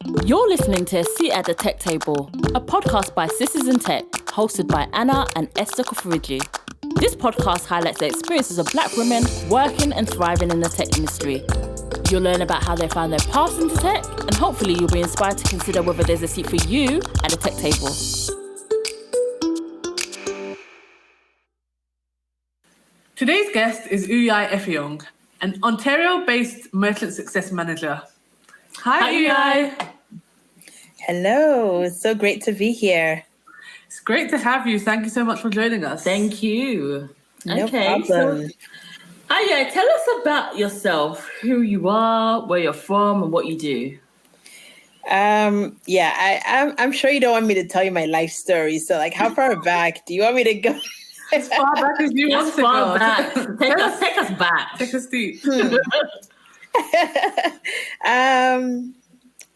You're listening to A Seat at the Tech Table, a podcast by Sisters in Tech, hosted by Anna and Esther Kofarigi. This podcast highlights the experiences of Black women working and thriving in the tech industry. You'll learn about how they found their paths into tech, and hopefully you'll be inspired to consider whether there's a seat for you at the tech table. Today's guest is Uyai Effiong, an Ontario-based merchant success manager. Hi, Uyai. Hello, it's so great to be here. It's great to have you. Thank you so much for joining us. Thank you. No problem. Uyai, tell us about yourself, who you are, where you're from, and what you do. I'm sure you don't want me to tell you my life story. So, like, how far back do you want me to go? As far back as you want to go. Back. Take us back. Take us deep.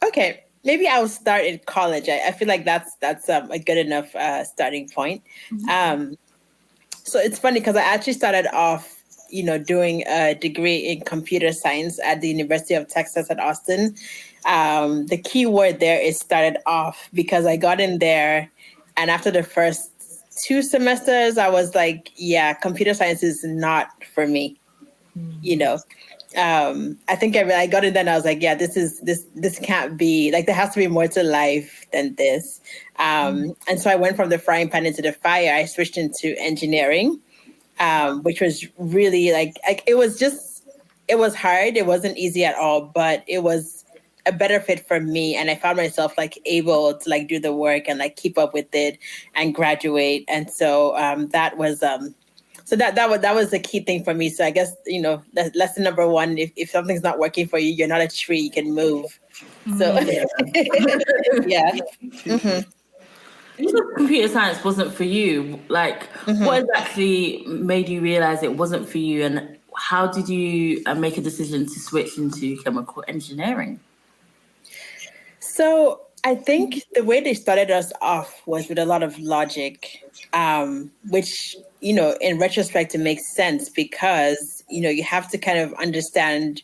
Okay, maybe I'll start in college. I feel like that's a good enough starting point. Mm-hmm. So it's funny because I actually started off, doing a degree in computer science at the University of Texas at Austin. The key word there is started off because I got in there, and after the first 2 semesters, I was like, yeah, computer science is not for me. I think I got in there and I was like, yeah, this can't be, like, there has to be more to life than this. And so I went from the frying pan into the fire. I switched into engineering, which was really it was hard. It wasn't easy at all, but it was a better fit for me. And I found myself able to do the work and keep up with it and graduate. And so that was that was the key thing for me. So I guess, lesson number 1, if something's not working for you, you're not a tree, you can move. So yeah. Mm-hmm. You said computer science wasn't for you. What exactly made you realize it wasn't for you, and how did you make a decision to switch into chemical engineering? So I think the way they started us off was with a lot of logic, which, in retrospect, it makes sense because, you have to kind of understand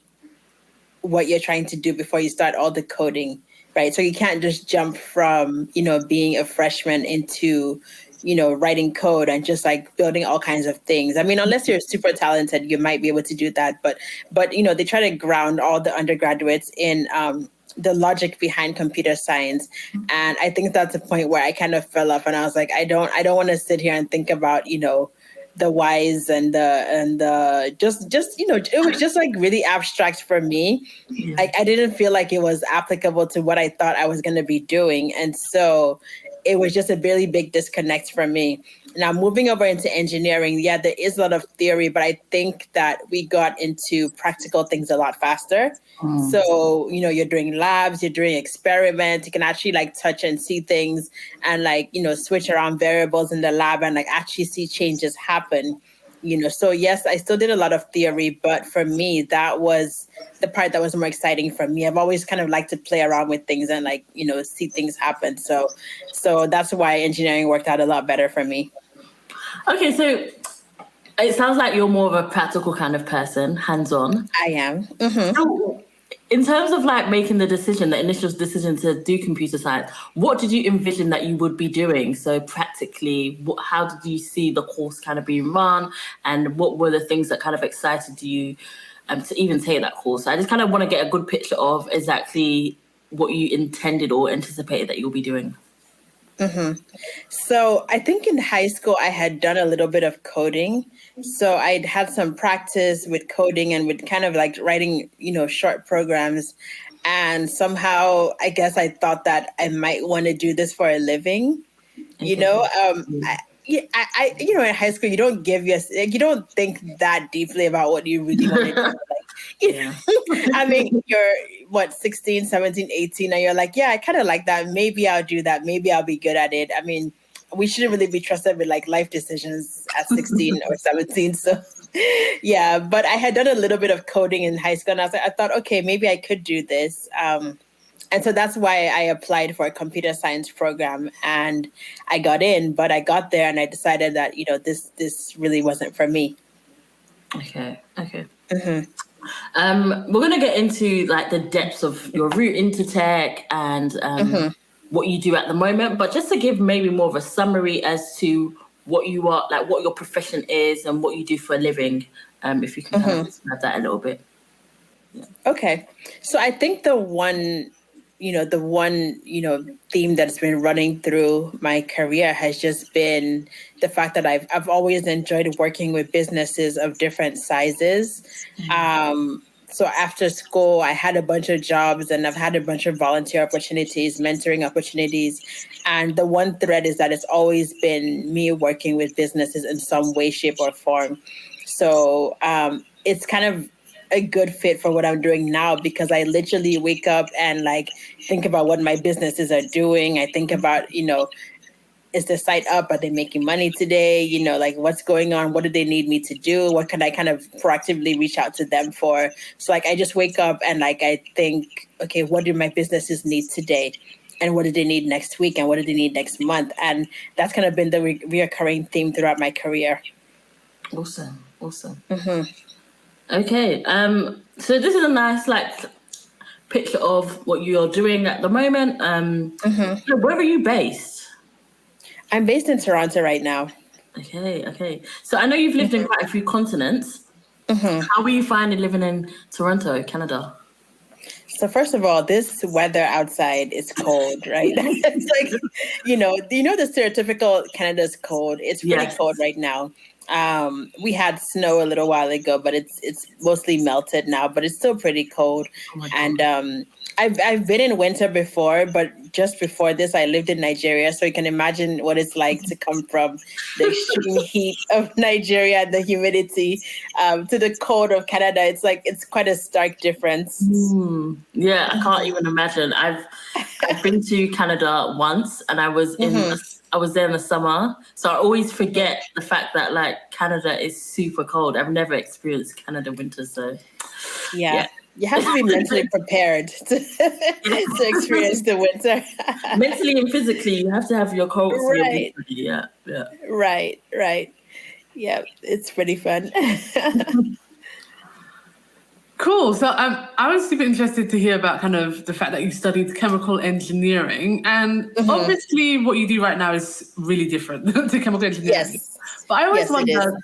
what you're trying to do before you start all the coding, right? So you can't just jump from, being a freshman into, writing code and just building all kinds of things. I mean, unless you're super talented, you might be able to do that. But they try to ground all the undergraduates in the logic behind computer science. And I think that's the point where I kind of fell off and I was like, I don't want to sit here and think about, the whys and the just it was just really abstract for me. I didn't feel like it was applicable to what I thought I was going to be doing. And so it was just a really big disconnect for me. Now, moving over into engineering, yeah, there is a lot of theory, but I think that we got into practical things a lot faster. So, you're doing labs, you're doing experiments, you can actually touch and see things and switch around variables in the lab and actually see changes happen. So yes, I still did a lot of theory, but for me, that was the part that was more exciting for me. I've always kind of liked to play around with things and see things happen. So that's why engineering worked out a lot better for me. Okay, so it sounds like you're more of a practical kind of person, hands-on. I am. Mm-hmm. So in terms of making the initial decision to do computer science, what did you envision that you would be doing? So practically, how did you see the course kind of being run, and what were the things that kind of excited you to even take that course? I just kind of want to get a good picture of exactly what you intended or anticipated that you'll be doing. Mm-hmm. So I think in high school, I had done a little bit of coding. So I'd had some practice with coding and with kind of writing, short programs. And somehow, I guess I thought that I might want to do this for a living. In high school, you don't you don't think that deeply about what you really want to do. I mean, you're 16, 17, 18, and you're like, yeah, I kind of like that. Maybe I'll do that. Maybe I'll be good at it. I mean, we shouldn't really be trusted with life decisions at 16 or 17. So yeah, but I had done a little bit of coding in high school and I thought, okay, maybe I could do this. And so that's why I applied for a computer science program and I got in, but I got there and I decided that, this really wasn't for me. Okay. Mm-hmm. We're going to get into like the depths of your route into tech and what you do at the moment, but just to give maybe more of a summary as to what you are, like what your profession is and what you do for a living, if you can kind of describe that a little bit. Okay. So I think the one theme that's been running through my career has just been the fact that I've always enjoyed working with businesses of different sizes. So after school, I had a bunch of jobs and I've had a bunch of volunteer opportunities, mentoring opportunities. And the one thread is that it's always been me working with businesses in some way, shape, or form. So it's kind of a good fit for what I'm doing now because I literally wake up and like think about what my businesses are doing. I think about, is the site up? Are they making money today? Like what's going on? What do they need me to do? What can I kind of proactively reach out to them for? So like I just wake up and like I think, okay, what do my businesses need today? And what do they need next week? And what do they need next month? And that's kind of been the reoccurring theme throughout my career. Awesome. Okay. So this is a nice picture of what you're doing at the moment. So where are you based? I'm based in Toronto right now. Okay. So I know you've lived in quite a few continents. How are you finding living in Toronto, Canada? So first of all, this weather outside is cold, right? It's like, the stereotypical Canada's cold. It's pretty cold right now. We had snow a little while ago, but it's mostly melted now, but it's still pretty cold. And I've been in winter before, but just before this, I lived in Nigeria, so you can imagine what it's like to come from the extreme heat of Nigeria and the humidity to the cold of Canada. It's quite a stark difference. Yeah, I can't even imagine. I've been to Canada once, and I was I was there in the summer, so I always forget the fact that like Canada is super cold. I've never experienced Canada winter, so yeah. You have to be mentally prepared to experience the winter. Mentally and physically, you have to have your coats. Right. Yeah. Right. Yeah, it's pretty fun. Cool. So I was super interested to hear about kind of the fact that you studied chemical engineering, and obviously what you do right now is really different to chemical engineering. Yes. But I always wonder,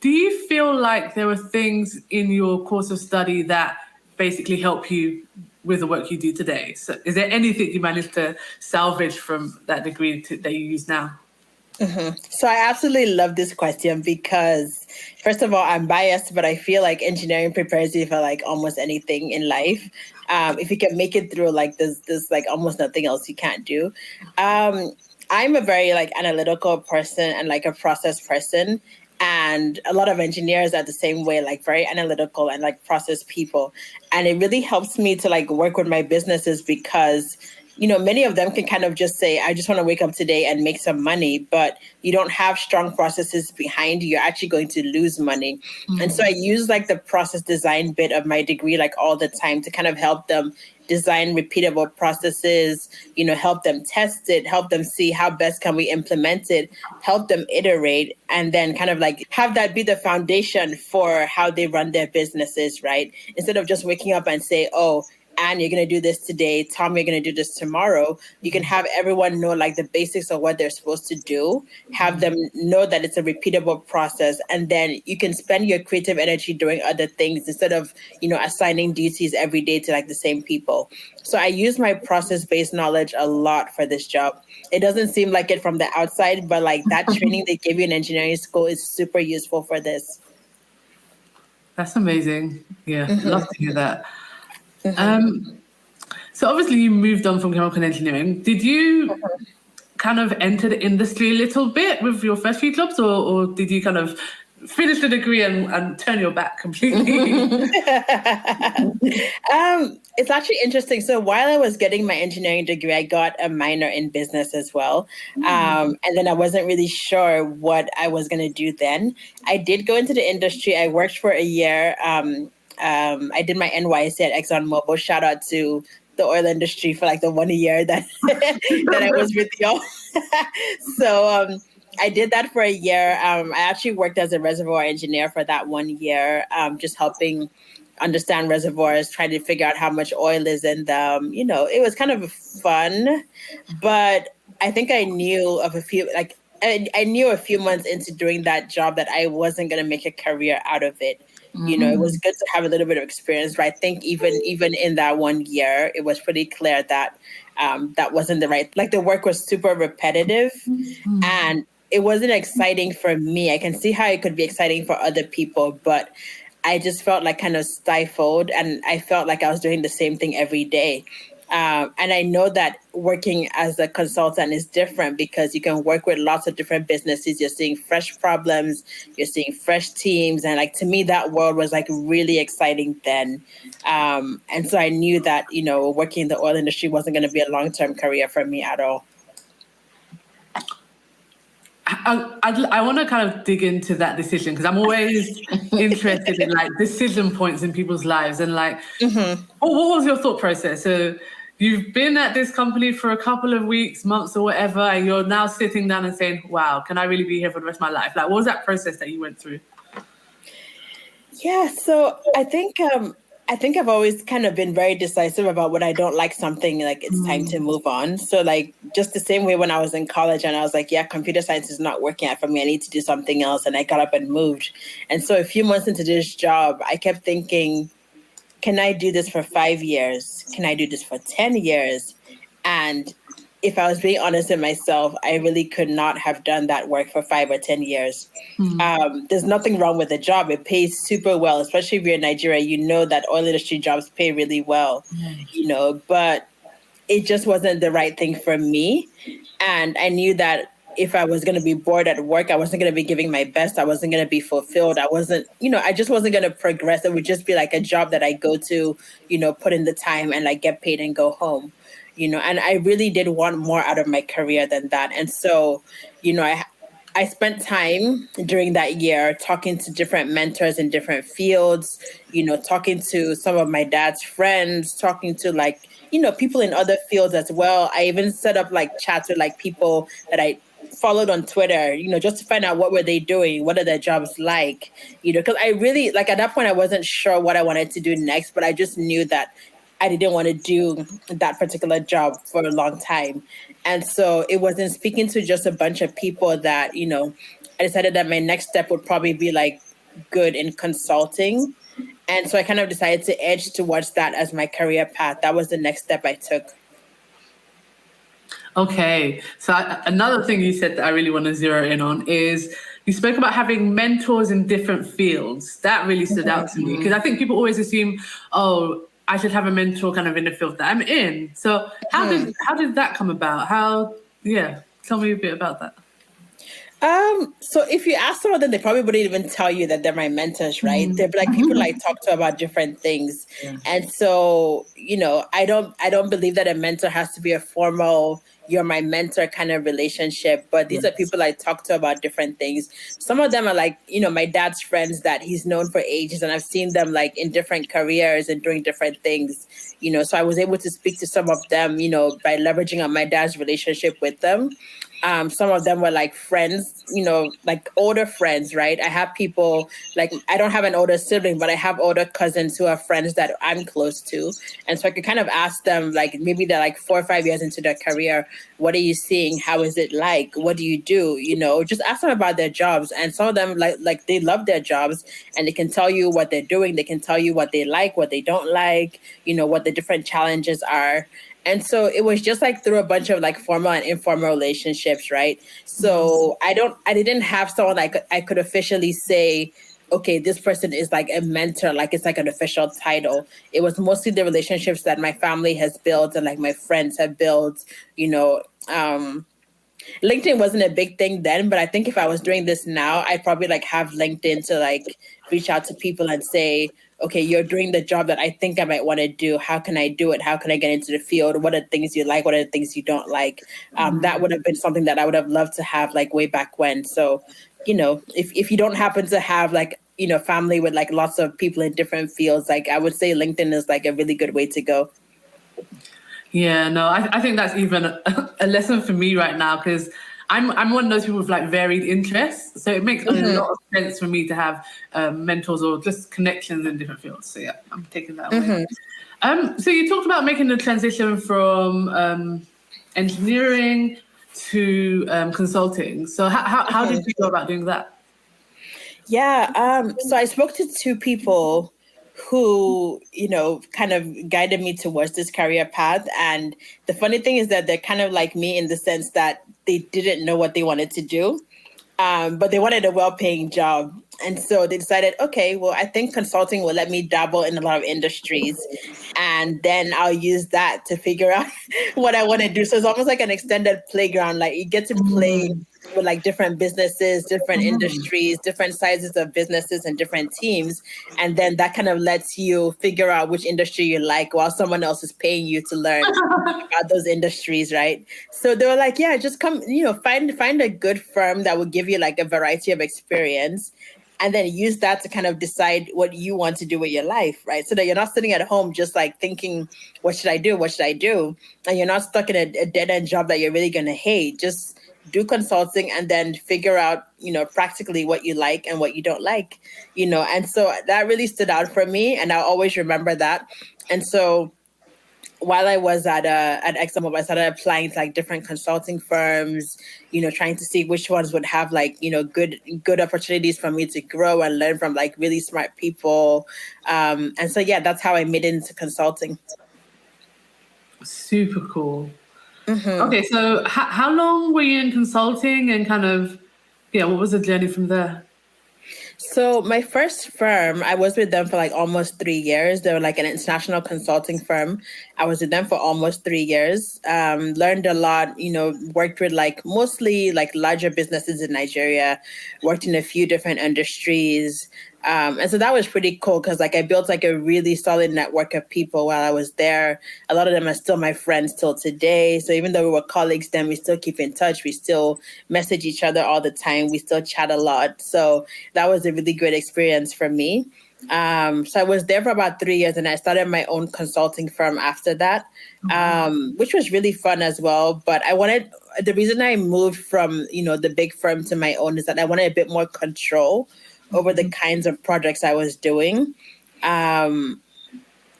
do you feel like there were things in your course of study that basically help you with the work you do today? So is there anything you managed to salvage from that degree that you use now? So I absolutely love this question because, first of all, I'm biased, but I feel like engineering prepares you for like almost anything in life. If you can make it through, like there's like almost nothing else you can't do. I'm a very like analytical person and like a process person. And a lot of engineers are the same way, like very analytical and like process people. And it really helps me to like work with my businesses because, many of them can kind of just say, I just want to wake up today and make some money, but you don't have strong processes behind you. You're actually going to lose money. And so I use like the process design bit of my degree, like all the time to kind of help them design repeatable processes, help them test it, help them see how best can we implement it, help them iterate, and then kind of like have that be the foundation for how they run their businesses, right? Instead of just waking up and say, oh, Anne, you're going to do this today. Tom, you're going to do this tomorrow. You can have everyone know like the basics of what they're supposed to do, have them know that it's a repeatable process. And then you can spend your creative energy doing other things instead of, assigning duties every day to like the same people. So I use my process-based knowledge a lot for this job. It doesn't seem like it from the outside, but like that training they give you in engineering school is super useful for this. That's amazing. Yeah, love to hear that. So obviously you moved on from chemical engineering. Did you kind of enter the industry a little bit with your first few jobs, or did you kind of finish the degree and turn your back completely? It's actually interesting. So while I was getting my engineering degree, I got a minor in business as well. And then I wasn't really sure what I was going to do then. I did go into the industry. I worked for a year. I did my NYC at ExxonMobil. Shout out to the oil industry for like the 1 year that that I was with y'all. So I did that for a year. I actually worked as a reservoir engineer for that 1 year, just helping understand reservoirs, trying to figure out how much oil is in them. You know, it was kind of fun, but I think I knew of a few, like, I knew a few months into doing that job that I wasn't going to make a career out of it. You know, it was good to have a little bit of experience, but I think even in that 1 year, it was pretty clear that that wasn't the right, like the work was super repetitive and it wasn't exciting for me. I can see how it could be exciting for other people, but I just felt like kind of stifled and I felt like I was doing the same thing every day. And I know that working as a consultant is different because you can work with lots of different businesses. You're seeing fresh problems, you're seeing fresh teams. And like, to me, that world was like really exciting then. And so I knew that, you know, working in the oil industry wasn't going to be a long-term career for me at all. I want to kind of dig into that decision because I'm always interested in like decision points in people's lives and like, what was your thought process? So you've been at this company for a couple of weeks, months or whatever, and you're now sitting down and saying, wow, can I really be here for the rest of my life? Like, what was that process that you went through? Yeah, so I think I've always kind of been very decisive about when I don't like something, like it's time to move on. So like just the same way when I was in college and I was like, yeah, computer science is not working out for me. I need to do something else. And I got up and moved. And so a few months into this job, I kept thinking, can I do this for 5 years? Can I do this for 10 years? And if I was being honest with myself, I really could not have done that work for 5 or 10 years. There's nothing wrong with the job. It pays super well, especially if you're in Nigeria. You know that oil industry jobs pay really well, you know, but it just wasn't the right thing for me. And I knew that if I was going to be bored at work, I wasn't going to be giving my best. I wasn't going to be fulfilled. I wasn't, you know, I just wasn't going to progress. It would just be like a job that I go to, you know, put in the time and like get paid and go home, you know, and I really did want more out of my career than that. And so, you know, I spent time during that year talking to different mentors in different fields, you know, talking to some of my dad's friends, talking to like, you know, people in other fields as well. I even set up like chats with like people that I followed on Twitter, you know, just to find out what were they doing, what are their jobs like, you know, because I really, like at that point, I wasn't sure what I wanted to do next, but I just knew that I didn't want to do that particular job for a long time. And so it was in speaking to just a bunch of people that, you know, I decided that my next step would probably be like good in consulting. And so I kind of decided to edge towards that as my career path. That was the next step I took. Okay, so another thing you said that I really want to zero in on is you spoke about having mentors in different fields. That really stood out to me because I think people always assume, oh, I should have a mentor kind of in the field that I'm in. So how did that come about? Tell me a bit about that. So if you ask some of them, they probably wouldn't even tell you that they're my mentors, right? They're like people I talk to about different things. Yeah. And so, you know, I don't believe that a mentor has to be a formal, you're my mentor kind of relationship, but these are people I talk to about different things. Some of them are like, you know, my dad's friends that he's known for ages, and I've seen them like in different careers and doing different things, you know, so I was able to speak to some of them, you know, by leveraging on my dad's relationship with them. Some of them were like friends, you know, like older friends, right? I have people like, I don't have an older sibling, but I have older cousins who are friends that I'm close to. And so I could kind of ask them, like, maybe they're like 4 or 5 years into their career. What are you seeing? How is it like? What do you do? You know, just ask them about their jobs. And some of them like they love their jobs and they can tell you what they're doing. They can tell you what they like, what they don't like, you know, what the different challenges are. And so it was just like through a bunch of like formal and informal relationships, right? So I didn't have someone like I could officially say, okay, this person is like a mentor, like it's like an official title. It was mostly the relationships that my family has built and like my friends have built, you know. LinkedIn wasn't a big thing then, but I think if I was doing this now, I'd probably like have LinkedIn to like reach out to people and say, okay, you're doing the job that I think I might want to do. How can I do it? How can I get into the field? What are the things you like? What are the things you don't like? That would have been something that I would have loved to have like way back when. So, you know, if you don't happen to have like, you know, family with like lots of people in different fields, like I would say LinkedIn is like a really good way to go. Yeah, no, I think that's even a lesson for me right now because I'm one of those people with like varied interests, so it makes a lot of sense for me to have mentors or just connections in different fields. So yeah, I'm taking that away. So you talked about making the transition from engineering to consulting. So how did you go about doing that? Yeah, so I spoke to two people who, kind of guided me towards this career path. And the funny thing is that they're kind of like me in the sense that they didn't know what they wanted to do, but they wanted a well-paying job. And so they decided, okay, well, I think consulting will let me dabble in a lot of industries. And then I'll use that to figure out what I want to do. So it's almost like an extended playground. Like you get to play with like different businesses, different industries, different sizes of businesses and different teams. And then that kind of lets you figure out which industry you like while someone else is paying you to learn about those industries, right? So they were like, yeah, just come, find a good firm that will give you like a variety of experience, and then use that to kind of decide what you want to do with your life, right? So that you're not sitting at home just like thinking, what should I do? What should I do? And you're not stuck in a dead-end job that you're really going to hate. Just do consulting and then figure out, practically what you like and what you don't like, And so that really stood out for me, and I'll always remember that. And so while I was at ExxonMobil, I started applying to like different consulting firms, trying to see which ones would have like, good opportunities for me to grow and learn from like really smart people. And so, yeah, that's how I made it into consulting. Super cool. Okay, so how long were you in consulting, and kind of, what was the journey from there? So my first firm, I was with them for like almost 3 years. They were like an international consulting firm. I was with them for almost 3 years. Learned a lot, worked with like mostly like larger businesses in Nigeria, worked in a few different industries. And so that was pretty cool because like I built like a really solid network of people while I was there. A lot of them are still my friends till today. So even though we were colleagues then, we still keep in touch. We still message each other all the time. We still chat a lot. So that was a really great experience for me. So I was there for about 3 years, and I started my own consulting firm after that, which was really fun as well. But the reason I moved from, the big firm to my own is that I wanted a bit more control over the kinds of projects I was doing.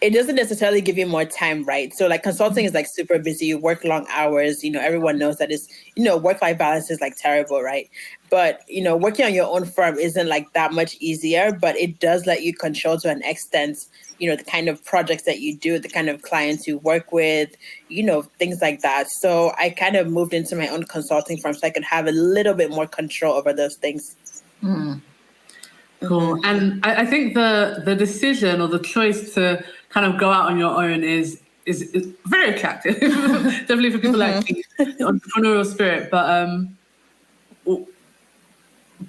It doesn't necessarily give you more time, right? So like consulting is like super busy, you work long hours, everyone knows that it's, work-life balance is like terrible, right? But, working on your own firm isn't like that much easier, but it does let you control to an extent, the kind of projects that you do, the kind of clients you work with, things like that. So I kind of moved into my own consulting firm so I could have a little bit more control over those things. Cool. And I think the decision or the choice to kind of go out on your own is very attractive, definitely for people like me, the entrepreneurial spirit. But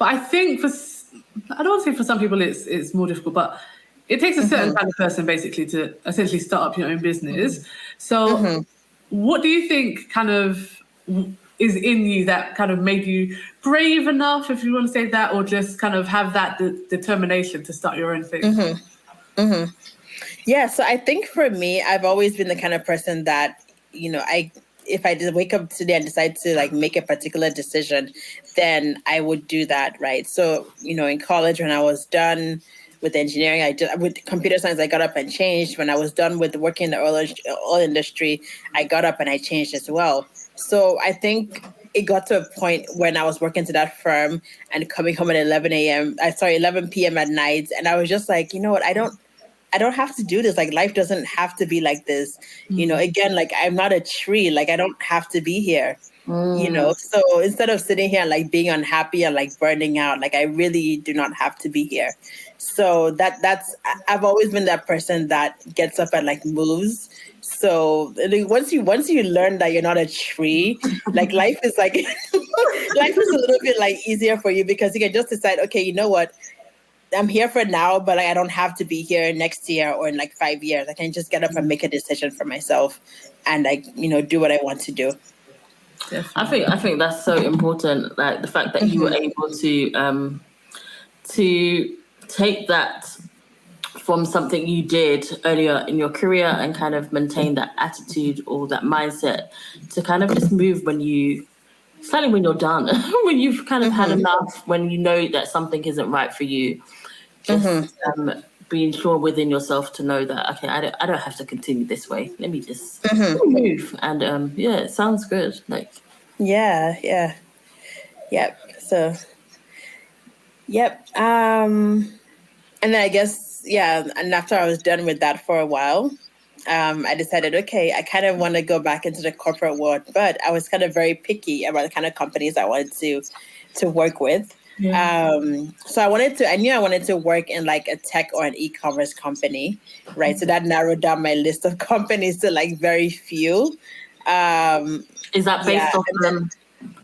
I think I don't want to say for some people it's more difficult, but it takes a certain kind of person basically to essentially start up your own business. So what do you think kind of is in you that kind of made you brave enough, if you want to say that, or just kind of have that determination to start your own thing? Yeah, so I think for me, I've always been the kind of person that, if I did wake up today and decide to like make a particular decision, then I would do that, right? So, in college when I was done with engineering, with computer science, I got up and changed. When I was done with working in the oil industry, I got up and I changed as well. So I think it got to a point when I was working to that firm and coming home at 11 p.m. at night. And I was just like, you know what, I don't have to do this. Like life doesn't have to be like this. Again, like I'm not a tree, like I don't have to be here. So instead of sitting here and like being unhappy and like burning out, like I really do not have to be here. So I've always been that person that gets up and like moves. So like, once you learn that you're not a tree, like life is like life is a little bit like easier for you because you can just decide, okay, you know what, I'm here for now, but like, I don't have to be here next year or in like 5 years. I can just get up and make a decision for myself and like, do what I want to do. I think that's so important. Like the fact that you were able to take that from something you did earlier in your career and kind of maintain that attitude or that mindset to kind of just move when you Certainly when you're done, when you've kind of had enough, when you know that something isn't right for you, just being sure within yourself to know that, okay, I don't have to continue this way. Let me just move. And yeah, it sounds good. Like, Yeah. Yep. So, yep. And then I guess, yeah, and after I was done with that for a while, I decided, okay, I kind of want to go back into the corporate world, but I was kind of very picky about the kind of companies I wanted to work with. So I knew I wanted to work in like a tech or an e-commerce company, right? So that narrowed down my list of companies to like very few. is that based Yeah. off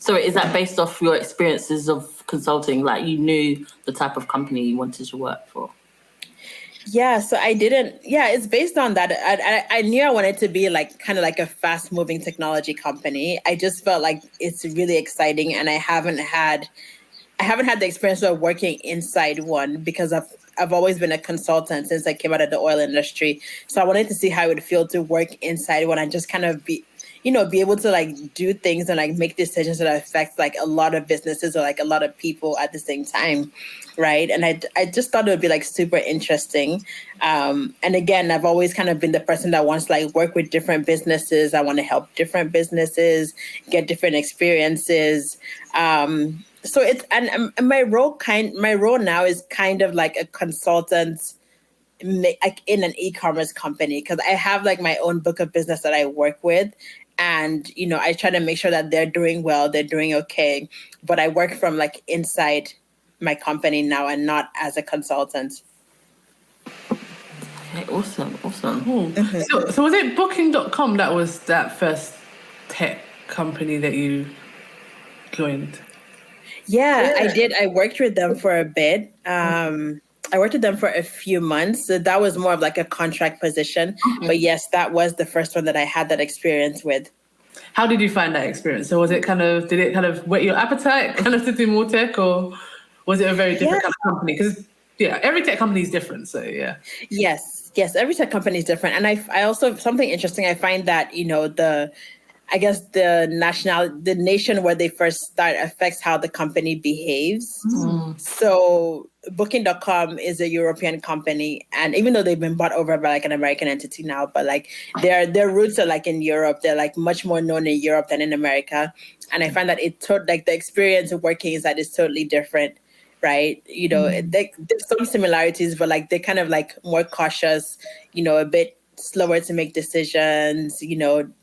is that based off your experiences of consulting? Like you knew the type of company you wanted to work for? Yeah, so I didn't. Yeah, it's based on that. I knew I wanted to be like kind of like a fast moving technology company. I just felt like it's really exciting, and I haven't had the experience of working inside one because I've always been a consultant since I came out of the oil industry. So I wanted to see how it would feel to work inside one and just kind of be able to like do things and like make decisions that affect like a lot of businesses or like a lot of people at the same time, right? And I just thought it would be like super interesting. And again, I've always kind of been the person that wants to like work with different businesses. I want to help different businesses get different experiences. So it's and my role now is kind of like a consultant like in an e-commerce company because I have like my own book of business that I work with, and I try to make sure that they're doing well, they're doing okay, but I work from like inside my company now and not as a consultant. Okay, awesome. Cool. So was it Booking.com that was that first tech company that you joined? Yeah, I did. I worked with them for a bit. I worked with them for a few months. So that was more of like a contract position. But yes, that was the first one that I had that experience with. How did you find that experience? So did it kind of whet your appetite kind of to do more tech, or was it a very different kind of company? Because every tech company is different. So yeah. Yes. Every tech company is different. And I also, something interesting, I find that, the nation where they first start affects how the company behaves. So Booking.com is a European company, and even though they've been bought over by like an American entity now, but like their roots are like in Europe. They're like much more known in Europe than in America. And I find that like the experience of working inside is totally different. Right. There's some similarities, but like they're kind of like more cautious, a bit slower to make decisions.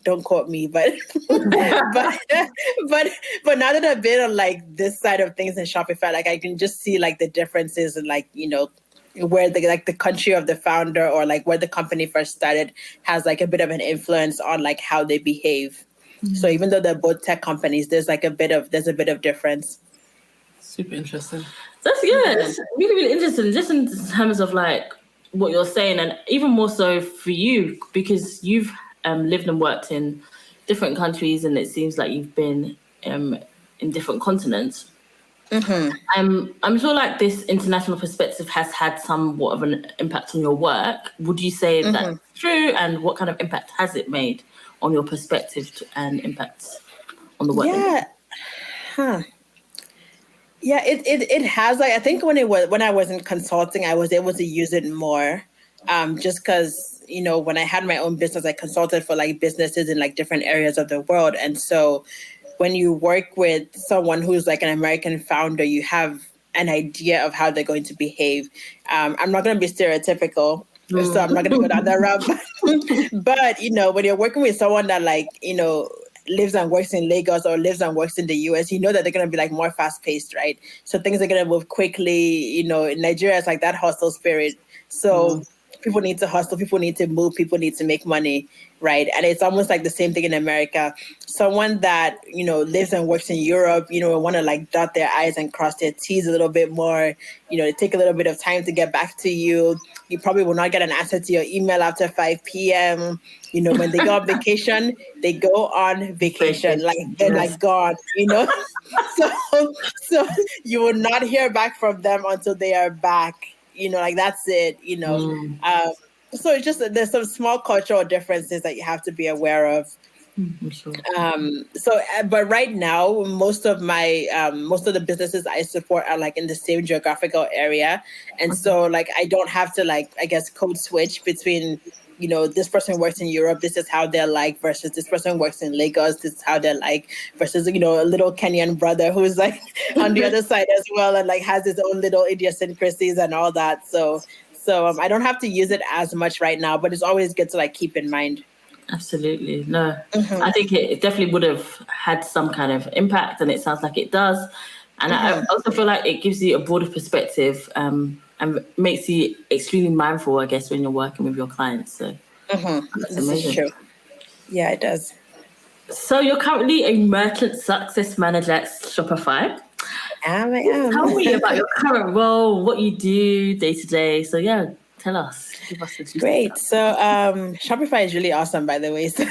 Don't quote me, but but now that I've been on like this side of things in Shopify, like I can just see like the differences and like where the country of the founder or like where the company first started has like a bit of an influence on like how they behave. So even though they're both tech companies, there's a bit of difference. Super interesting. It's really, really interesting, just in terms of like what you're saying, and even more so for you because you've lived and worked in different countries, and it seems like you've been in different continents. I'm sure like this international perspective has had somewhat of an impact on your work. Would you say that's true? And what kind of impact has it made on your perspective and impact on the work? Yeah, it has. Like I think when I was in consulting, I was able to use it more, just because when I had my own business, I consulted for like businesses in like different areas of the world, and so when you work with someone who's like an American founder, you have an idea of how they're going to behave. I'm not going to be stereotypical, so I'm not going to go down that route. But when you're working with someone that like lives and works in Lagos or lives and works in the US, that they're going to be like more fast paced, right? So things are going to move quickly. In Nigeria, it's like that hustle spirit. So people need to hustle, people need to move, people need to make money, right? And it's almost like the same thing in America. Someone that, lives and works in Europe, want to like dot their I's and cross their T's a little bit more, they take a little bit of time to get back to you. You probably will not get an answer to your email after 5 p.m. When they go on vacation, they go on vacation, like they're like gone, so you will not hear back from them until they are back, like that's it, so it's just there's some small cultural differences that you have to be aware of. I'm sure. But right now, most of the businesses I support are like in the same geographical area, and so like I don't have to like I guess code switch between this person works in Europe, this is how they're like, versus this person works in Lagos, this is how they're like, versus a little Kenyan brother who's like on the other side as well and like has his own little idiosyncrasies and all that. So I don't have to use it as much right now, but it's always good to like keep in mind. Absolutely. No, I think it definitely would have had some kind of impact, and it sounds like it does. And I also feel like it gives you a broader perspective and makes you extremely mindful, I guess, when you're working with your clients. So that's This amazing. is true. Yeah, it does. So you're currently a merchant success manager at Shopify. I am. Tell me about your current role, what you do day to day. So yeah, tell us. Give us the juicy Great. stuff. So Shopify is really awesome, by the way. So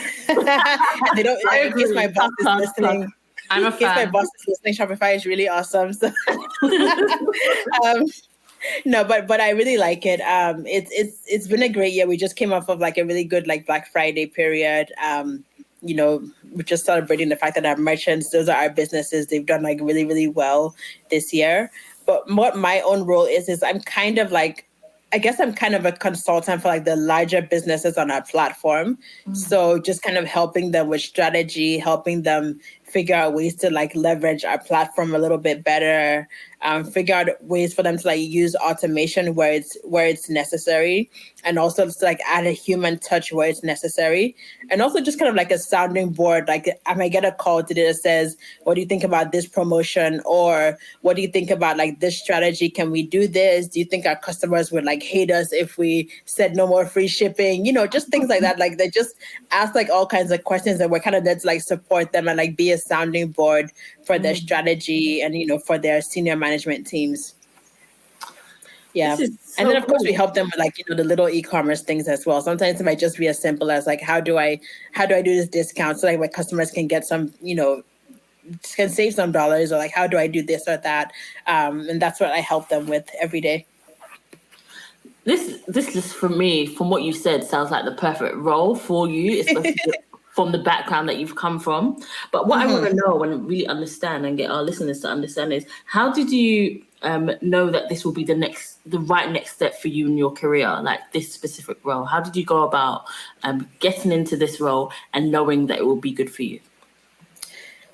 they don't. In case my boss is listening, I'm a in case my fan. boss is listening, Shopify is really awesome. So no, but I really like it. It's been a great year. We just came off of like a really good like Black Friday period. We're just celebrating the fact that our merchants, those are our businesses. They've done like really, really well this year. But what my own role is I'm kind of like, I guess I'm kind of a consultant for like the larger businesses on our platform. So just kind of helping them with strategy, helping them figure out ways to like leverage our platform a little bit better, figure out ways for them to like use automation where it's necessary, and also to like add a human touch where it's necessary, and also just kind of like a sounding board. Like I might get a call today that says, "What do you think about this promotion?" or "What do you think about like this strategy? Can we do this? Do you think our customers would like hate us if we said no more free shipping?" Just things like that. Like they just ask like all kinds of questions, and we're kind of there to like support them and like be a sounding board for their strategy and for their senior management teams. Yeah. This is so And then of course cool. we help them with like the little e-commerce things as well. Sometimes it might just be as simple as like how do I do this discount so like my customers can get some can save some dollars, or like how do I do this or that, and that's what I help them with every day. This just for me, from what you said, sounds like the perfect role for you, especially from the background that you've come from. But what I want to know and really understand and get our listeners to understand is, how did you know that this will be the right next step for you in your career, like this specific role? How did you go about getting into this role and knowing that it will be good for you?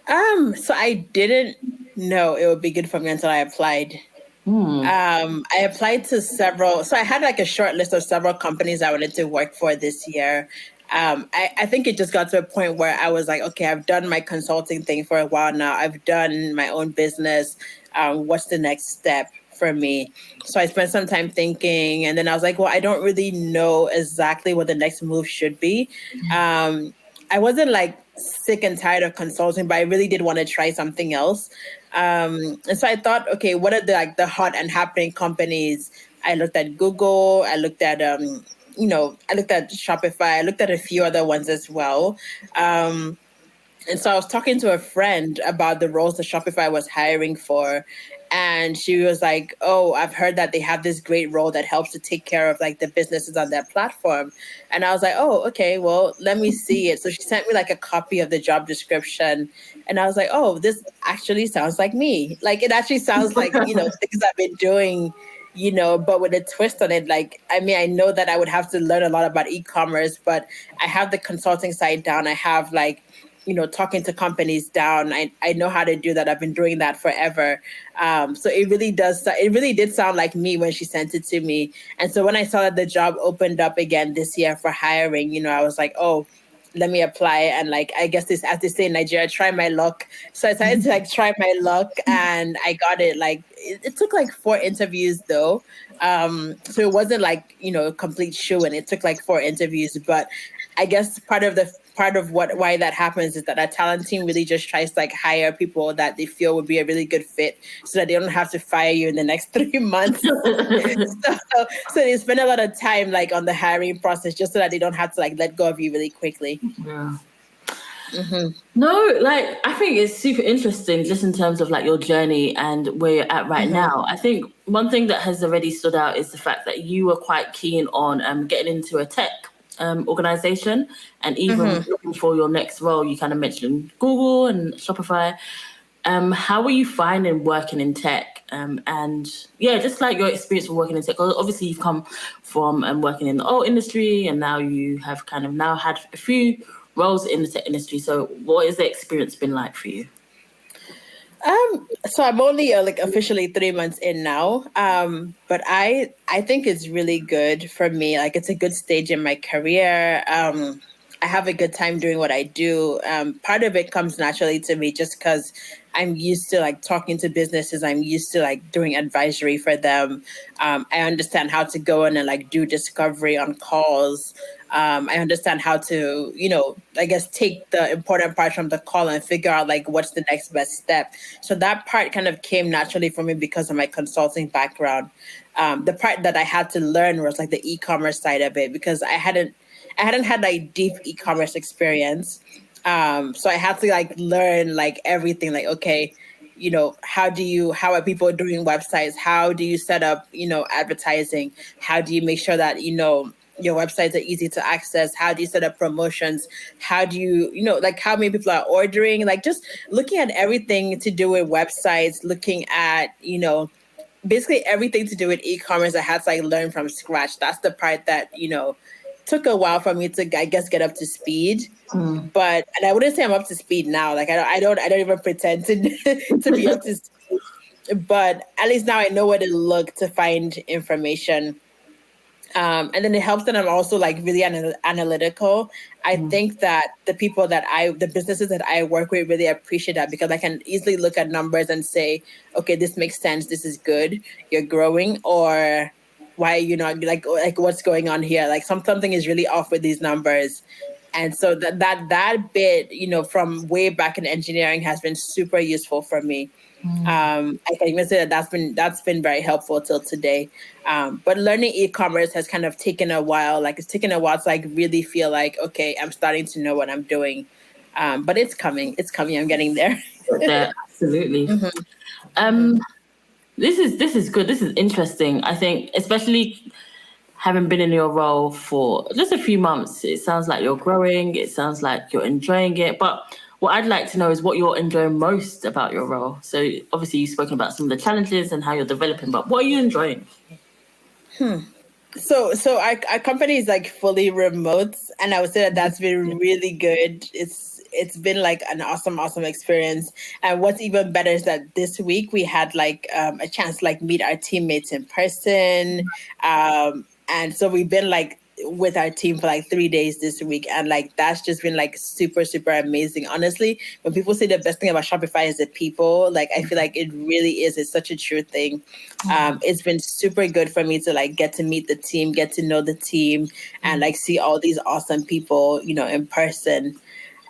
So I didn't know it would be good for me until I applied. I applied to several, so I had like a short list of several companies I wanted to work for this year. I think it just got to a point where I was like, okay, I've done my consulting thing for a while now. I've done my own business. What's the next step for me? So I spent some time thinking, and then I was like, well, I don't really know exactly what the next move should be. I wasn't like sick and tired of consulting, but I really did want to try something else. And so I thought, okay, what are the hot and happening companies? I looked at Google. I looked at I looked at Shopify. I looked at a few other ones as well. And so I was talking to a friend about the roles that Shopify was hiring for. And she was like, oh, I've heard that they have this great role that helps to take care of like the businesses on their platform. And I was like, oh, okay, well, let me see it. So she sent me like a copy of the job description. And I was like, oh, this actually sounds like me. Like it actually sounds like, things I've been doing, but with a twist on it. Like, I mean, I know that I would have to learn a lot about e-commerce, but I have the consulting side down. I have like, talking to companies down. I know how to do that. I've been doing that forever. So it really did sound like me when she sent it to me. And so when I saw that the job opened up again this year for hiring, I was like, oh, let me apply. And like, I guess this, as they say in Nigeria, try my luck. So I decided to like try my luck, and I got it. Like it took like 4 interviews though. So it wasn't like, a complete shoo-in. It took like 4 interviews, but I guess part of why that happens is that our talent team really just tries to like hire people that they feel would be a really good fit, so that they don't have to fire you in the next 3 months. so they spend a lot of time like on the hiring process just so that they don't have to like let go of you really quickly. Yeah. No, like I think it's super interesting just in terms of like your journey and where you're at right now. I think one thing that has already stood out is the fact that you were quite keen on getting into a tech organization, and even looking for your next role, you kind of mentioned Google and Shopify. How are you finding working in tech? And yeah, just like your experience from working in tech. 'Cause obviously, you've come from working in the oil industry, and now you have kind of now had a few roles in the tech industry. So, what has the experience been like for you? So I'm only like officially 3 months in now. But I think it's really good for me. Like it's a good stage in my career. I have a good time doing what I do. Part of it comes naturally to me just because I'm used to like talking to businesses. I'm used to like doing advisory for them. I understand how to go in and like do discovery on calls. I understand how to, I guess take the important part from the call and figure out like what's the next best step. So that part kind of came naturally for me because of my consulting background. The part that I had to learn was like the e-commerce side of it because I hadn't had like deep e-commerce experience. So I had to like learn like everything, like, okay, how are people doing websites? How do you set up, advertising? How do you make sure that, your websites are easy to access? How do you set up promotions? How do you, like how many people are ordering? Like just looking at everything to do with websites, looking at, basically everything to do with e-commerce, I had to like learn from scratch. That's the part that, took a while for me to, I guess, get up to speed. And I wouldn't say I'm up to speed now. Like I don't even pretend to be up to speed. But at least now I know where to look to find information. And then it helps that I'm also like really analytical. I think that the businesses that I work with really appreciate that because I can easily look at numbers and say, okay, this makes sense. This is good. You're growing, or why are you not like what's going on here? Like something is really off with these numbers. And so that bit, from way back in engineering has been super useful for me. I can even say that's been very helpful till today. But learning e-commerce has kind of taken a while. Like it's taken a while to like really feel like, okay, I'm starting to know what I'm doing. But it's coming. It's coming. I'm getting there. Yeah, absolutely. This is good. This is interesting. I think, especially having been in your role for just a few months, it sounds like you're growing. It sounds like you're enjoying it. But what I'd like to know is what you're enjoying most about your role. So obviously you've spoken about some of the challenges and how you're developing, but what are you enjoying? So our company is like fully remote, and I would say that that's been really good. It's been like an awesome experience. And what's even better is that this week we had like a chance to like meet our teammates in person. And so we've been like with our team for like 3 days this week, and like that's just been like super amazing. Honestly, when people say the best thing about Shopify is the people, like I feel like it really is. It's such a true thing. It's been super good for me to like get to meet the team, get to know the team, and like see all these awesome people, in person.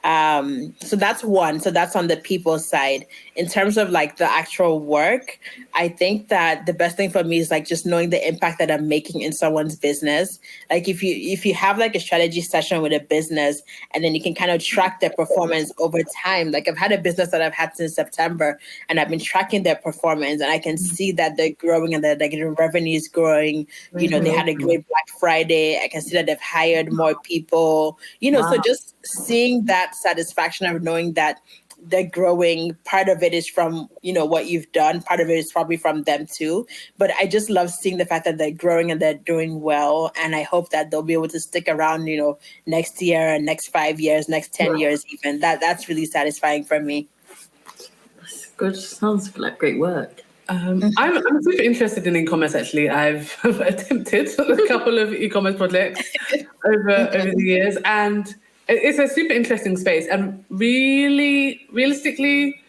So that's one. So that's on the people side. In terms of like the actual work, I think that the best thing for me is like just knowing the impact that I'm making in someone's business. Like if you have like a strategy session with a business and then you can kind of track their performance over time. Like I've had a business that I've had since September and I've been tracking their performance and I can see that they're growing and that like their revenue is growing. They had a great Black Friday. I can see that they've hired more people, so just seeing that satisfaction of knowing that they're growing. Part of it is from, what you've done. Part of it is probably from them too. But I just love seeing the fact that they're growing and they're doing well. And I hope that they'll be able to stick around, next year and next 5 years, next 10 years even. That's really satisfying for me. That's good. Sounds like great work. I'm super interested in e-commerce. Actually, I've attempted a couple of e-commerce projects over the years, and it's a super interesting space. And realistically,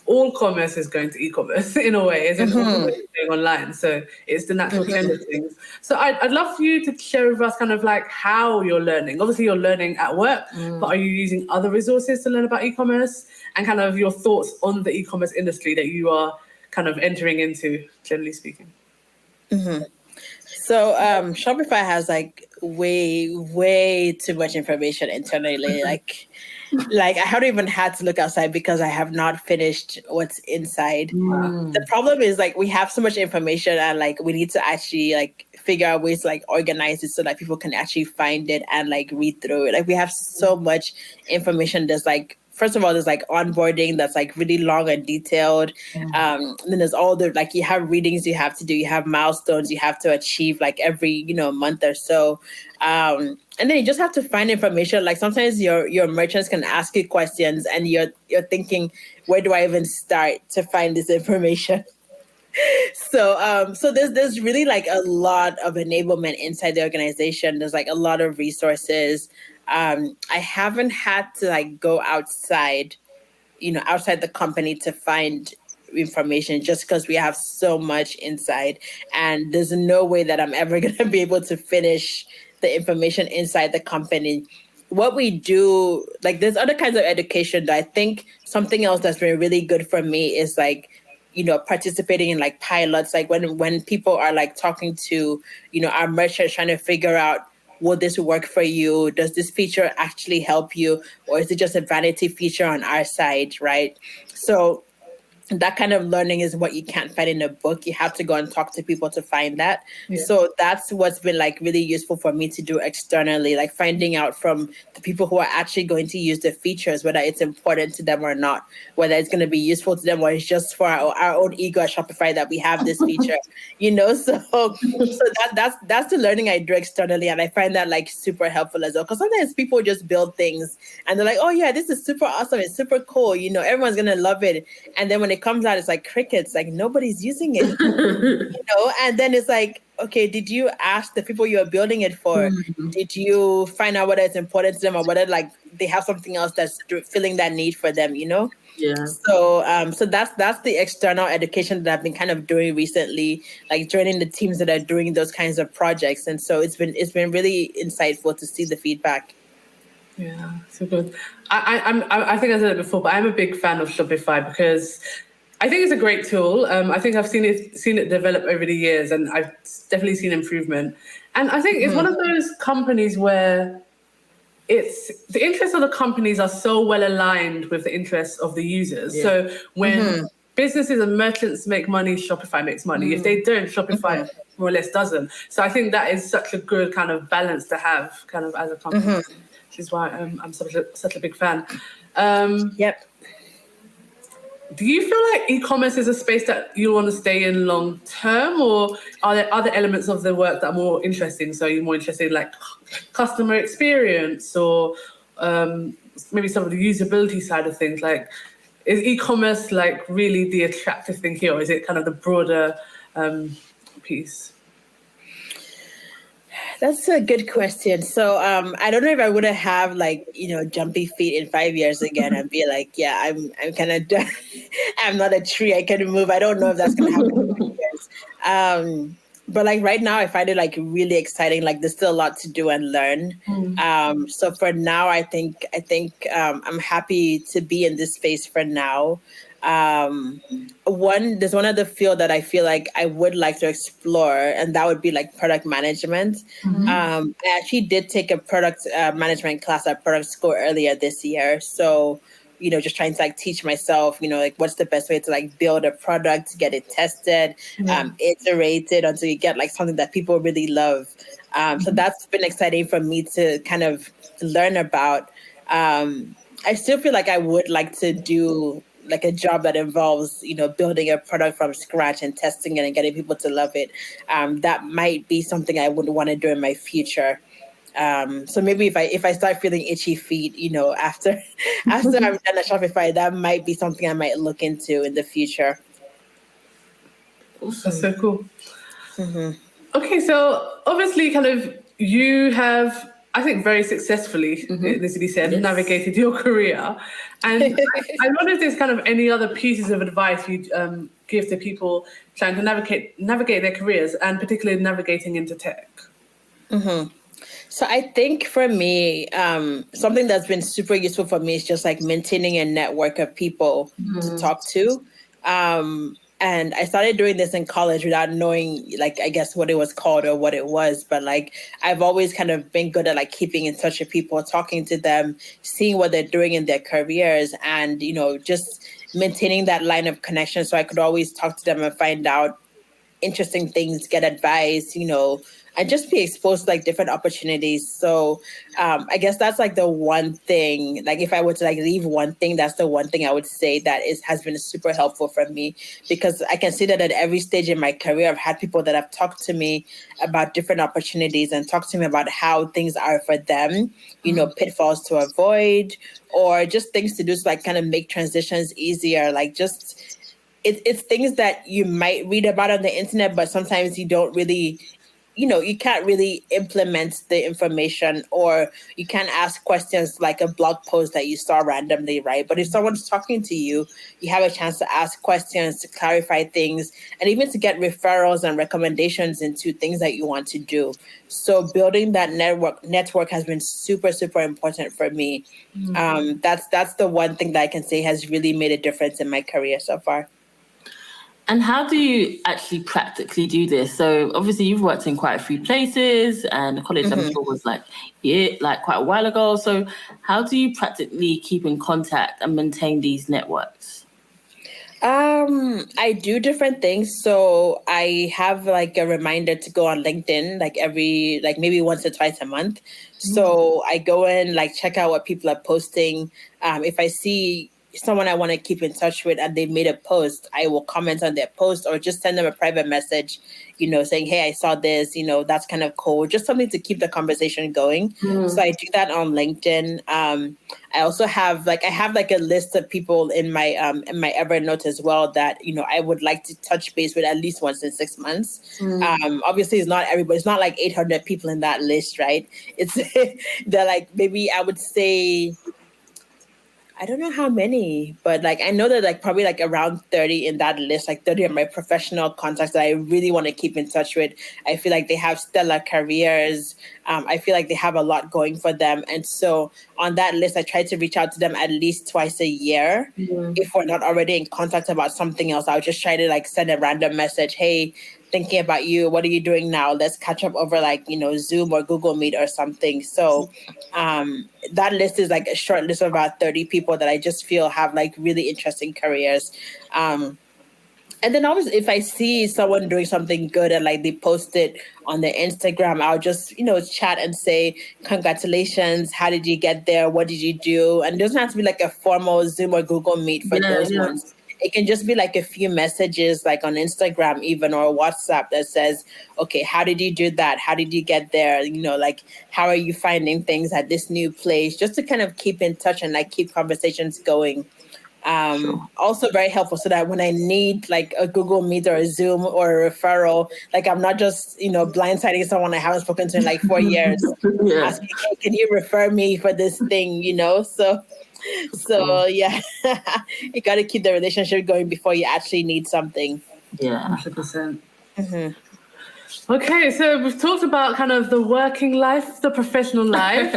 all commerce is going to e-commerce in a way, isn't all commerce is going online. So it's the natural trend of things. So I'd love for you to share with us kind of like how you're learning. Obviously, you're learning at work, but are you using other resources to learn about e-commerce and kind of your thoughts on the e-commerce industry that you are kind of entering into, generally speaking? So Shopify has like way too much information internally. Like I haven't even had to look outside because I have not finished what's inside. The problem is like we have so much information and like we need to actually like figure out ways to like organize it so that people can actually find it and like read through it. Like we have so much information. There's like first of all, there's like onboarding that's like really long and detailed. Then there's all the like you have readings you have to do, you have milestones you have to achieve like every month or so. And then you just have to find information. Like sometimes your merchants can ask you questions and you're thinking, where do I even start to find this information? So there's really like a lot of enablement inside the organization. There's like a lot of resources. I haven't had to like go outside outside the company to find information just because we have so much inside, and there's no way that I'm ever going to be able to finish the information inside the company. What we do, like there's other kinds of education that I think something else that's been really good for me is like participating in like pilots, like when people are like talking to our merchants trying to figure out, will this work for you? Does this feature actually help you? Or is it just a vanity feature on our side, right? So that kind of learning is what you can't find in a book. You have to go and talk to people to find that. Yeah. So that's what's been like really useful for me to do externally, like finding out from the people who are actually going to use the features, whether it's important to them or not, whether it's going to be useful to them or it's just for our own ego at Shopify that we have this feature, So that's the learning I do externally. And I find that like super helpful as well. Because sometimes people just build things and they're like, oh yeah, this is super awesome. It's super cool. Everyone's going to love it. And then when it comes out, it's like crickets, like nobody's using it, and then it's like, okay, did you ask the people you are building it for? Did you find out whether it's important to them or whether like they have something else that's filling that need for them, Yeah. So that's the external education that I've been kind of doing recently, like joining the teams that are doing those kinds of projects. And so it's been really insightful to see the feedback. Yeah, so good. I think I said it before, but I'm a big fan of Shopify because I think it's a great tool. I think I've seen it develop over the years, and I've definitely seen improvement. And I think it's one of those companies where it's the interests of the companies are so well aligned with the interests of the users. Yeah. So when businesses and merchants make money, Shopify makes money. If they don't, Shopify more or less doesn't. So I think that is such a good kind of balance to have kind of as a company, which is why I'm such a big fan. Yep. Do you feel like e-commerce is a space that you want to stay in long term, or are there other elements of the work that are more interesting? So you're more interested in like customer experience or maybe some of the usability side of things? Like, is e-commerce like really the attractive thing here, or is it kind of the broader piece? That's a good question. So I don't know if I would have like jumpy feet in 5 years again and be like, yeah, I'm kind of done. I'm not a tree. I can move. I don't know if that's gonna happen in 5 years. But like right now, I find it like really exciting. Like there's still a lot to do and learn. So for now, I think I'm happy to be in this space for now. There's one other field that I feel like I would like to explore, and that would be like product management. I actually did take a product management class at product school earlier this year. So, just trying to like teach myself, like what's the best way to like build a product, get it tested, iterate it until you get like something that people really love. So that's been exciting for me to kind of learn about. I still feel like I would like to do like a job that involves, building a product from scratch and testing it and getting people to love it. That might be something I would want to do in my future. So maybe if I start feeling itchy feet, after I'm done at Shopify, that might be something I might look into in the future. Awesome. That's so cool. Okay, so obviously, kind of you have, I think, very successfily, it needs to be said, navigated your career. And I wonder if there's kind of any other pieces of advice you'd give to people trying to navigate their careers, and particularly navigating into tech. So I think for me, something that's been super useful for me is just like maintaining a network of people to talk to. And I started doing this in college without knowing, like, I guess what it was called or what it was. But like, I've always kind of been good at like keeping in touch with people, talking to them, seeing what they're doing in their careers, and, you know, just maintaining that line of connection. So I could always talk to them and find out interesting things, get advice, you know, and just be exposed to like different opportunities. So I guess that's like the one thing, like if I were to like leave one thing, that's the one thing I would say that has been super helpful for me, because I can see that at every stage in my career, I've had people that have talked to me about different opportunities and talked to me about how things are for them, you know, pitfalls to avoid, or just things to do to like kind of make transitions easier. Like just, it's things that you might read about on the internet, but sometimes you don't really, you know, you can't really implement the information, or you can't ask questions like a blog post that you saw randomly, right? But if someone's talking to you, you have a chance to ask questions, to clarify things, and even to get referrals and recommendations into things that you want to do. So building that network has been super, super important for me. That's the one thing that I can say has really made a difference in my career so far. And how do you actually practically do this? So obviously you've worked in quite a few places, and college I'm sure was like quite a while ago. So how do you practically keep in contact and maintain these networks? I do different things. So I have like a reminder to go on LinkedIn, like maybe once or twice a month. So I go in, like check out what people are posting. If I see someone I want to keep in touch with and they made a post, I will comment on their post or just send them a private message, you know, saying, hey, I saw this, you know, that's kind of cool. Just something to keep the conversation going. So I do that on LinkedIn. I also have a list of people in my Evernote as well that, you know, I would like to touch base with at least once in 6 months. Obviously it's not everybody, it's not like 800 people in that list, right? It's they're like, maybe I would say, I don't know how many, but like I know that like probably like around 30 in that list, like 30 of my professional contacts that I really want to keep in touch with. I feel like they have stellar careers. I feel like they have a lot going for them. And so on that list, I try to reach out to them at least twice a year. If we're not already in contact about something else, I'll just try to like send a random message. Hey, thinking about you. What are you doing now? Let's catch up over like, you know, Zoom or Google Meet or something. So that list is like a short list of about 30 people that I just feel have like really interesting careers. And then obviously if I see someone doing something good and like they post it on their Instagram, I'll just, you know, chat and say, congratulations, how did you get there? What did you do? And it doesn't have to be like a formal Zoom or Google Meet for those ones. It can just be like a few messages like on Instagram even, or WhatsApp that says, okay, how did you do that? How did you get there? You know, like, how are you finding things at this new place? Just to kind of keep in touch and like keep conversations going. Also very helpful so that when I need like a Google Meet or a Zoom or a referral, like I'm not just, you know, blindsiding someone I haven't spoken to in like 4 years, asking, hey, can you refer me for this thing, you know? So yeah, you got to keep the relationship going before you actually need something. Yeah. 100%. Okay, so we've talked about kind of the working life, the professional life,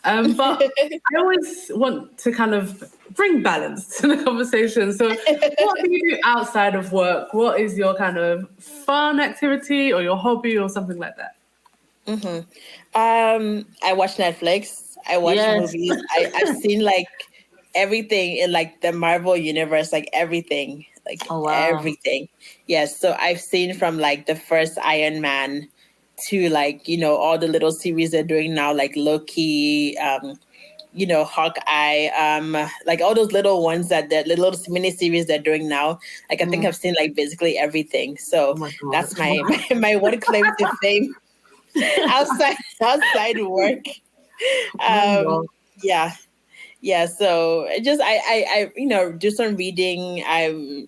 but I always want to kind of bring balance to the conversation. So what do you do outside of work? What is your kind of fun activity or your hobby or something like that? I watch Netflix. I watch movies. I've seen like everything in like the Marvel universe, like everything, like everything. Yes. So I've seen from like the first Iron Man to like, you know, all the little series they're doing now, like Loki, you know, Hawkeye, like all those little ones that the little mini series they're doing now. Like I think I've seen like basically everything. So that's my one claim to fame outside work. Yeah. So I you know, do some reading. I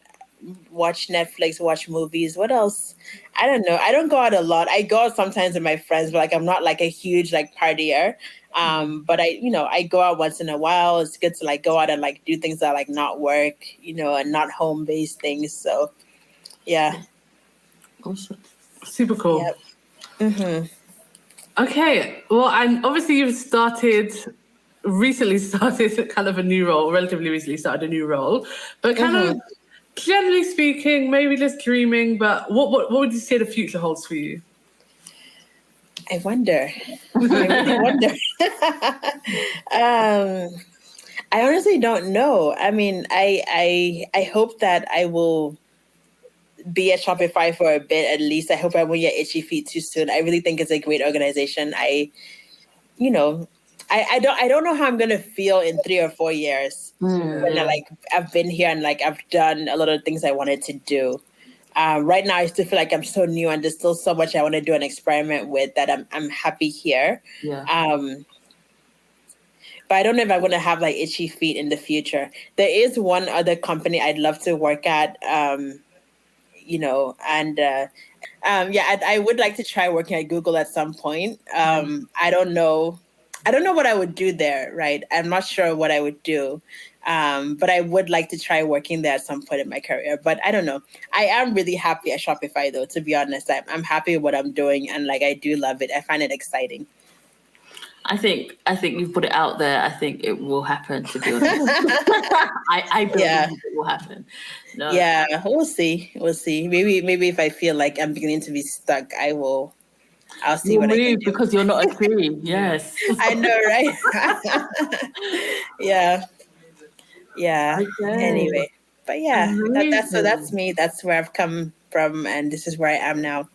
watch Netflix, watch movies. What else? I don't know. I don't go out a lot. I go out sometimes with my friends, but like I'm not like a huge like partier. But I go out once in a while. It's good to like go out and like do things that like not work, you know, and not home based things. So yeah. Awesome. Super cool. Yep. Okay. Well, and obviously you've recently started kind of a new role, relatively recently started a new role, but kind of generally speaking, maybe just dreaming, but what would you say the future holds for you? I wonder. I really wonder. I honestly don't know. I mean, I hope that I will be at Shopify for a bit at least. I hope I won't get itchy feet too soon. I really think it's a great organization. I don't know how I'm gonna feel in 3 or 4 years when I've been here and like I've done a lot of things I wanted to do. Right now, I still feel like I'm so new and there's still so much I want to do and experiment with that I'm happy here. Yeah. But I don't know if I'm going to have like itchy feet in the future. There is one other company I'd love to work at, I would like to try working at Google at some point. I don't know what I would do there, right? I'm not sure what I would do. But I would like to try working there at some point in my career. But I don't know. I am really happy at Shopify, though, to be honest. I'm happy with what I'm doing, and like I do love it. I find it exciting. I think you've put it out there. I think it will happen, to be honest. I believe it will happen. No. Yeah, we'll see. Maybe if I feel like I'm beginning to be stuck, I'll see what I can do. Because you're not a queen. Yes. I know, right? Yeah. Okay. Anyway, but that's me. That's where I've come from, and this is where I am now.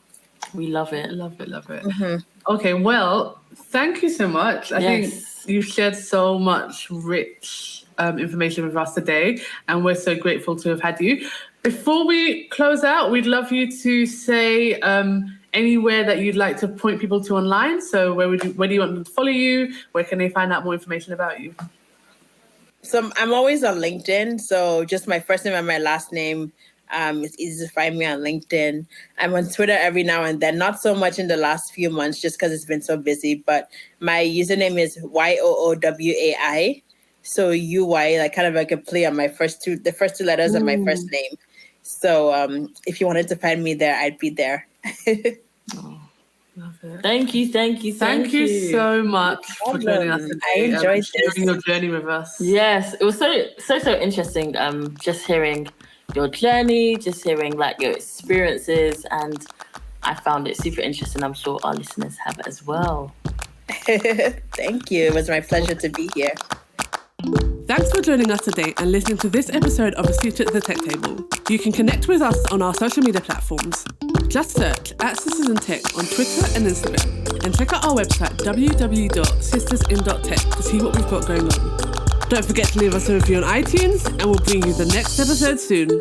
We love it. Mm-hmm. Okay, well, thank you so much. I think you've shared so much rich information with us today, and we're so grateful to have had you. Before we close out, we'd love you to say anywhere that you'd like to point people to online. So where do you want them to follow you? Where can they find out more information about you? So I'm always on LinkedIn. So just my first name and my last name. It's easy to find me on LinkedIn. I'm on Twitter every now and then, not so much in the last few months, just because it's been so busy. But my username is YOOWAI. So UY, like kind of like a play on the first two letters of my first name. So if you wanted to find me there, I'd be there. Love it. Thank you so much for joining us today. I enjoyed sharing your journey with us. Yes, it was so interesting. Just hearing your journey, just hearing like your experiences, and I found it super interesting. I'm sure our listeners have as well. Thank you. It was my pleasure to be here. Thanks for joining us today and listening to this episode of A Seat at the Tech Table. You can connect with us on our social media platforms. Just search @SistersInTech on Twitter and Instagram, and check out our website www.sistersin.tech to see what we've got going on. Don't forget to leave us a review on iTunes, and we'll bring you the next episode soon.